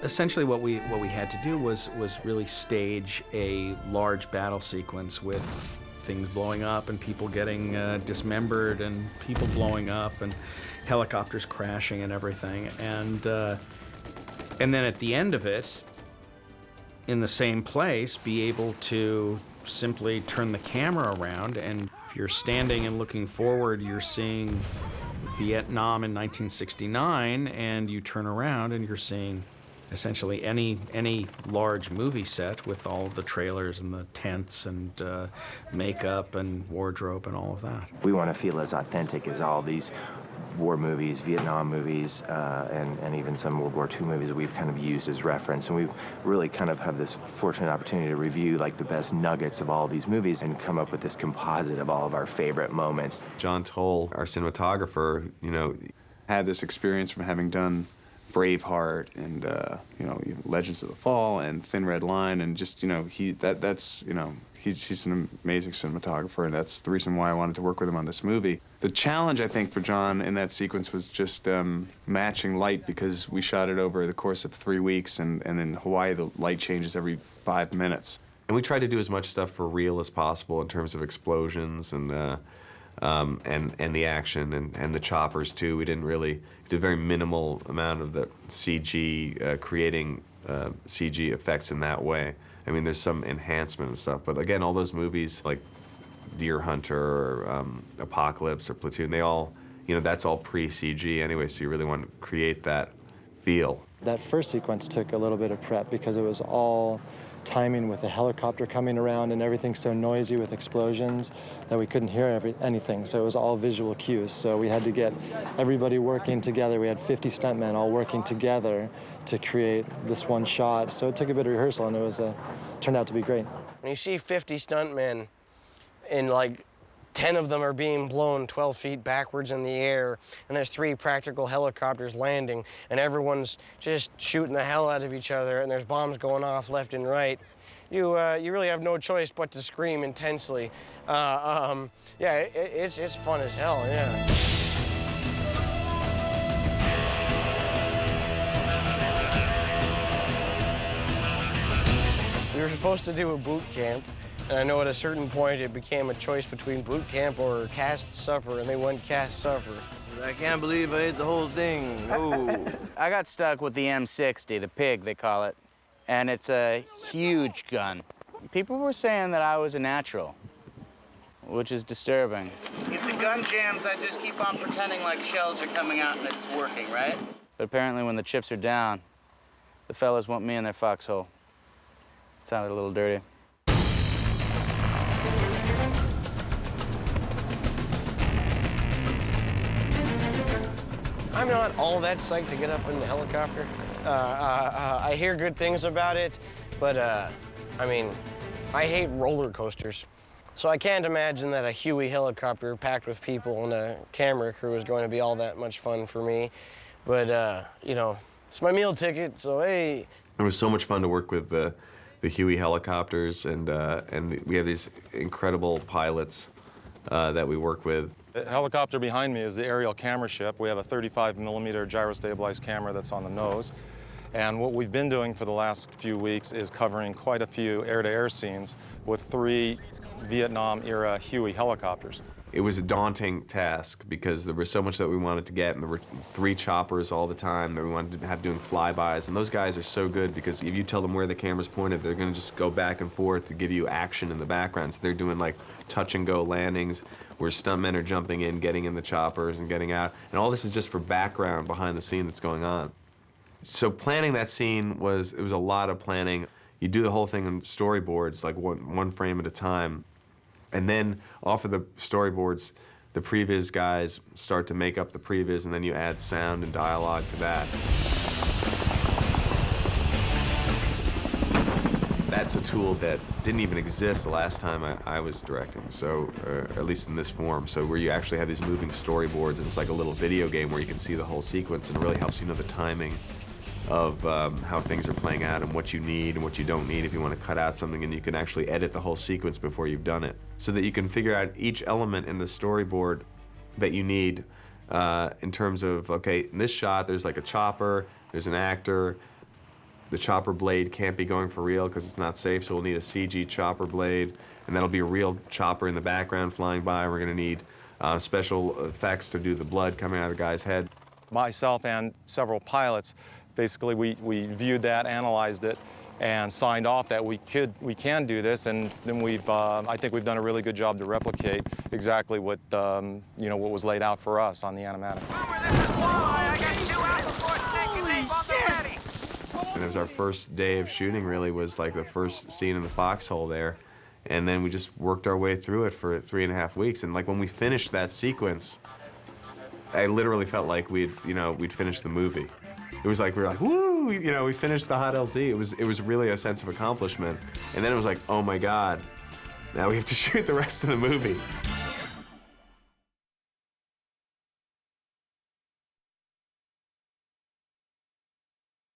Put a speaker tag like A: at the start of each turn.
A: Essentially what we had to do was really stage a large battle sequence with things blowing up and people getting dismembered and people blowing up and helicopters crashing and everything. And then at the end of it, in the same place, be able to simply turn the camera around, and if you're standing and looking forward, you're seeing Vietnam in 1969, and you turn around and you're seeing essentially any large movie set with all the trailers and the tents and makeup and wardrobe and all of that.
B: We want to feel as authentic as all these war movies, Vietnam movies, and even some World War II movies that we've kind of used as reference. And we really kind of have this fortunate opportunity to review like the best nuggets of all these movies and come up with this composite of all of our favorite moments.
C: John Toll, our cinematographer, you know, had this experience from having done Braveheart and you know, Legends of the Fall and Thin Red Line, and just, you know, that's you know, he's an amazing cinematographer, and that's the reason why I wanted to work with him on this movie. The challenge, I think, for John in that sequence was just matching light, because we shot it over the course of 3 weeks, and in Hawaii the light changes every 5 minutes. And we tried to do as much stuff for real as possible in terms of explosions and the action and the choppers too. We didn't really do a very minimal amount of the CG, creating CG effects in that way. I mean, there's some enhancement and stuff, but again, all those movies like Deer Hunter or Apocalypse or Platoon, they all, you know, that's all pre-CG anyway, so you really want to create that feel.
D: That first sequence took a little bit of prep because it was all timing with the helicopter coming around and everything so noisy with explosions that we couldn't hear anything. So it was all visual cues. So we had to get everybody working together. We had 50 stuntmen all working together to create this one shot. So it took a bit of rehearsal, and it was turned out to be great.
E: When you see 50 stuntmen and like 10 of them are being blown 12 feet backwards in the air, and there's 3 practical helicopters landing, and everyone's just shooting the hell out of each other, and there's bombs going off left and right, you really have no choice but to scream intensely. Yeah, it's fun as hell, yeah. We were supposed to do a boot camp, and I know at a certain point it became a choice between boot camp or cast supper, and they went cast supper.
F: I can't believe I ate the whole thing. Oh.
G: I got stuck with the M60, the pig, they call it, and it's a huge gun. People were saying that I was a natural, which is disturbing. If the gun jams, I just keep on pretending like shells are coming out and it's working, right? But apparently when the chips are down, the fellas want me in their foxhole. It sounded a little dirty.
E: I'm not all that psyched to get up in the helicopter. I hear good things about it, but I mean, I hate roller coasters. So I can't imagine that a Huey helicopter packed with people and a camera crew is going to be all that much fun for me. But, you know, it's my meal ticket, so hey.
C: It was so much fun to work with the Huey helicopters, and we have these incredible pilots that we work with.
H: The helicopter behind me is the aerial camera ship. We have a 35mm gyro-stabilized camera that's on the nose. And what we've been doing for the last few weeks is covering quite a few air-to-air scenes with 3 Vietnam-era Huey helicopters.
C: It was a daunting task because there was so much that we wanted to get, and there were 3 choppers all the time that we wanted to have doing flybys. And those guys are so good because if you tell them where the camera's pointed, they're going to just go back and forth to give you action in the background. So they're doing like touch-and-go landings where stuntmen are jumping in, getting in the choppers and getting out. And all this is just for background behind the scene that's going on. So planning that scene it was a lot of planning. You do the whole thing in storyboards, like one frame at a time. And then off of the storyboards, the previs guys start to make up the previs, and then you add sound and dialogue to that. That's a tool that didn't even exist the last time I was directing, so at least in this form. So where you actually have these moving storyboards, and it's like a little video game where you can see the whole sequence, and it really helps you know the timing of how things are playing out and what you need and what you don't need if you want to cut out something, and you can actually edit the whole sequence before you've done it, so that you can figure out each element in the storyboard that you need in terms of, okay, in this shot there's like a chopper, there's an actor, the chopper blade can't be going for real because it's not safe, so we'll need a CG chopper blade, and that'll be a real chopper in the background flying by. We're going to need special effects to do the blood coming out of the guy's head.
H: Myself and several pilots, basically we viewed that, analyzed it, and signed off that we can do this, and then I think we've done a really good job to replicate exactly what you know, what was laid out for us on the animatics.
C: And it was our first day of shooting, really, was like the first scene in the foxhole there. And then we just worked our way through it for 3.5 weeks. And like when we finished that sequence, I literally felt like we'd finished the movie. It was like we were like, woo, you know, we finished the Hot LZ. It was really a sense of accomplishment. And then it was like, oh my God, now we have to shoot the rest of the movie.